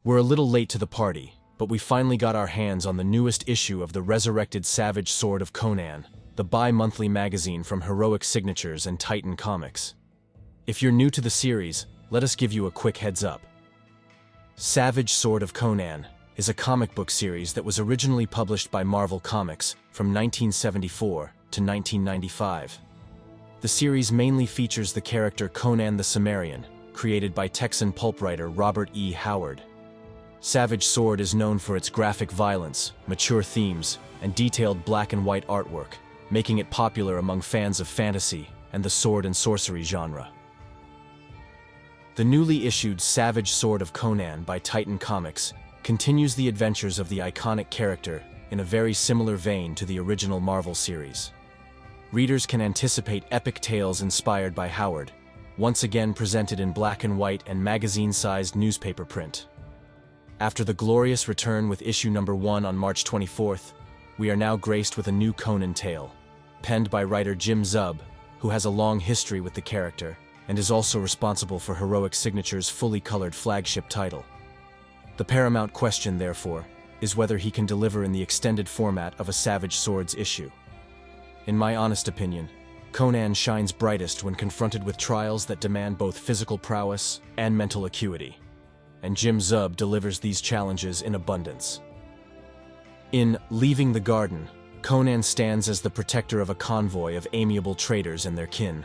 We're a little late to the party, but we finally got our hands on the newest issue of the resurrected Savage Sword of Conan, the bi-monthly magazine from Heroic Signatures and Titan Comics. If you're new to the series, let us give you a quick heads up. Savage Sword of Conan is a comic book series that was originally published by Marvel Comics from 1974 to 1995. The series mainly features the character Conan the Cimmerian, created by Texan pulp writer Robert E. Howard. Savage Sword is known for its graphic violence, mature themes, and detailed black and white artwork, making it popular among fans of fantasy and the sword and sorcery genre. The newly issued Savage Sword of Conan by Titan Comics continues the adventures of the iconic character in a very similar vein to the original Marvel series. Readers can anticipate epic tales inspired by Howard, once again presented in black and white and magazine-sized newspaper print. After the glorious return with issue number 1 on March 24th, we are now graced with a new Conan tale, penned by writer Jim Zub, who has a long history with the character and is also responsible for Heroic Signatures' fully colored flagship title. The paramount question, therefore, is whether he can deliver in the extended format of a Savage Swords issue. In my honest opinion, Conan shines brightest when confronted with trials that demand both physical prowess and mental acuity, and Jim Zub delivers these challenges in abundance. In Leaving the Garden, Conan stands as the protector of a convoy of amiable traders and their kin.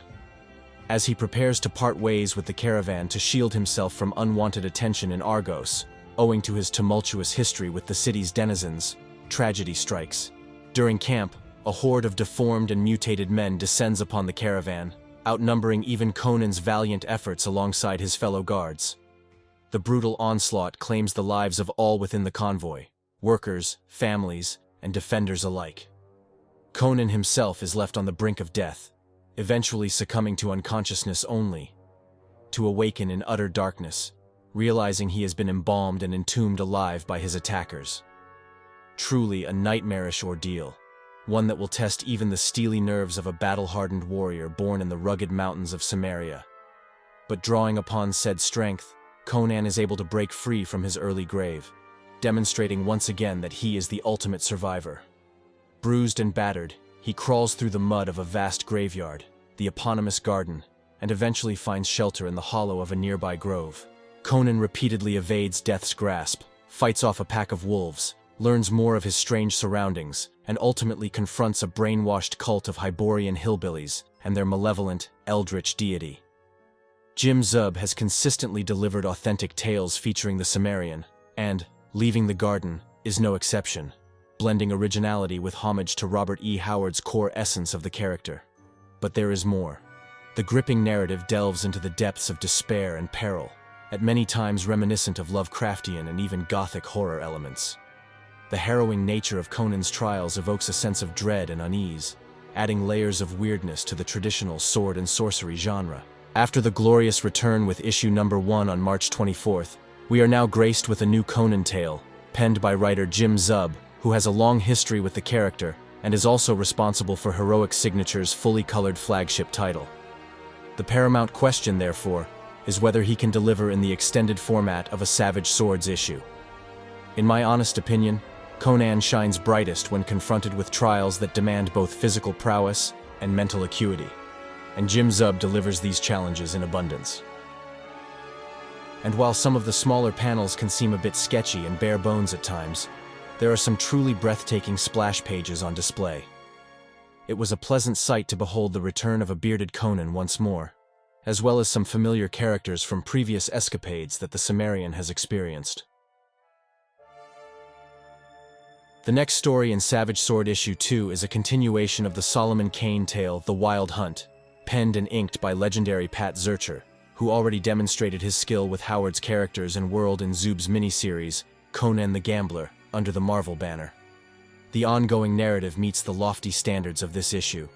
As he prepares to part ways with the caravan to shield himself from unwanted attention in Argos, owing to his tumultuous history with the city's denizens, tragedy strikes. During camp, a horde of deformed and mutated men descends upon the caravan, outnumbering even Conan's valiant efforts alongside his fellow guards. The brutal onslaught claims the lives of all within the convoy, workers, families, and defenders alike. Conan himself is left on the brink of death, eventually succumbing to unconsciousness only, to awaken in utter darkness, realizing he has been embalmed and entombed alive by his attackers. Truly a nightmarish ordeal, one that will test even the steely nerves of a battle-hardened warrior born in the rugged mountains of Cimmeria. But drawing upon said strength, Conan is able to break free from his early grave, demonstrating once again that he is the ultimate survivor. Bruised and battered, he crawls through the mud of a vast graveyard, the eponymous garden, and eventually finds shelter in the hollow of a nearby grove. Conan repeatedly evades death's grasp, fights off a pack of wolves, learns more of his strange surroundings, and ultimately confronts a brainwashed cult of Hyborian hillbillies and their malevolent, eldritch deity. Jim Zub has consistently delivered authentic tales featuring the Cimmerian, and Leaving the Garden is no exception, blending originality with homage to Robert E. Howard's core essence of the character. But there is more. The gripping narrative delves into the depths of despair and peril, at many times reminiscent of Lovecraftian and even Gothic horror elements. The harrowing nature of Conan's trials evokes a sense of dread and unease, adding layers of weirdness to the traditional sword and sorcery genre. After the glorious return with issue number 1 on March 24th, we are now graced with a new Conan tale, penned by writer Jim Zub, who has a long history with the character and is also responsible for Heroic Signatures' fully colored flagship title. The paramount question, therefore, is whether he can deliver in the extended format of a Savage Swords issue. In my honest opinion, Conan shines brightest when confronted with trials that demand both physical prowess and mental acuity, and Jim Zub delivers these challenges in abundance. And while some of the smaller panels can seem a bit sketchy and bare bones at times, there are some truly breathtaking splash pages on display. It was a pleasant sight to behold the return of a bearded Conan once more, as well as some familiar characters from previous escapades that the Cimmerian has experienced. The next story in Savage Sword issue 2 is a continuation of the Solomon Kane tale, The Wild Hunt, penned and inked by legendary Pat Zurcher, who already demonstrated his skill with Howard's characters and world in Zub's miniseries, Conan the Gambler, under the Marvel banner. The ongoing narrative meets the lofty standards of this issue,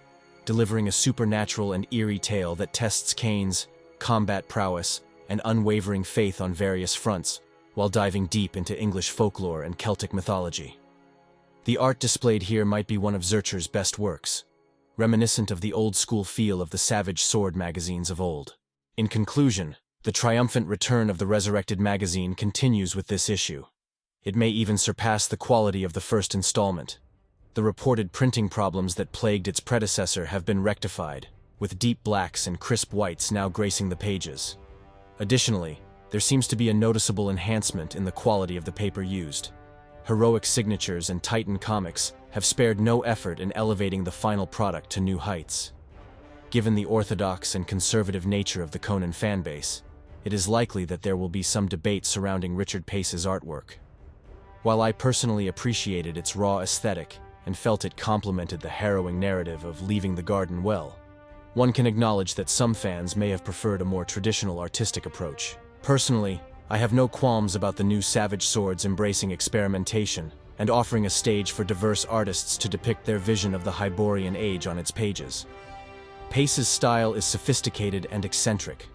delivering a supernatural and eerie tale that tests Kane's combat prowess and unwavering faith on various fronts, while diving deep into English folklore and Celtic mythology. The art displayed here might be one of Zurcher's best works, reminiscent of the old-school feel of the Savage Sword magazines of old. In conclusion, The triumphant return of the resurrected magazine continues with this issue. It may even surpass the quality of the first installment. The reported printing problems that plagued its predecessor have been rectified, with deep blacks and crisp whites now gracing the pages. Additionally, there seems to be a noticeable enhancement in the quality of the paper used. Heroic Signatures and Titan Comics have spared no effort in elevating the final product to new heights. Given the orthodox and conservative nature of the Conan fanbase, it is likely that there will be some debate surrounding Richard Pace's artwork. While I personally appreciated its raw aesthetic and felt it complemented the harrowing narrative of leaving the garden well, one can acknowledge that some fans may have preferred a more traditional artistic approach. Personally, I have no qualms about the new Savage Swords embracing experimentation and offering a stage for diverse artists to depict their vision of the Hyborian age on its pages. Pace's style is sophisticated and eccentric.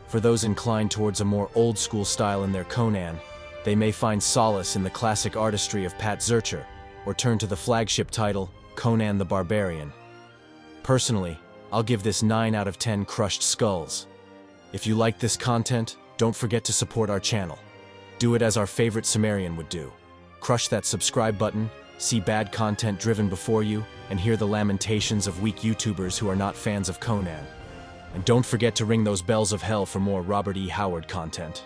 For those inclined towards a more old-school style in their Conan, they may find solace in the classic artistry of Pat Zurcher, or turn to the flagship title, Conan the Barbarian. Personally, I'll give this 9 out of 10 crushed skulls. If you like this content, don't forget to support our channel. Do it as our favorite Sumerian would do. Crush that subscribe button, see bad content driven before you, and hear the lamentations of weak YouTubers who are not fans of Conan. And don't forget to ring those bells of hell for more Robert E. Howard content.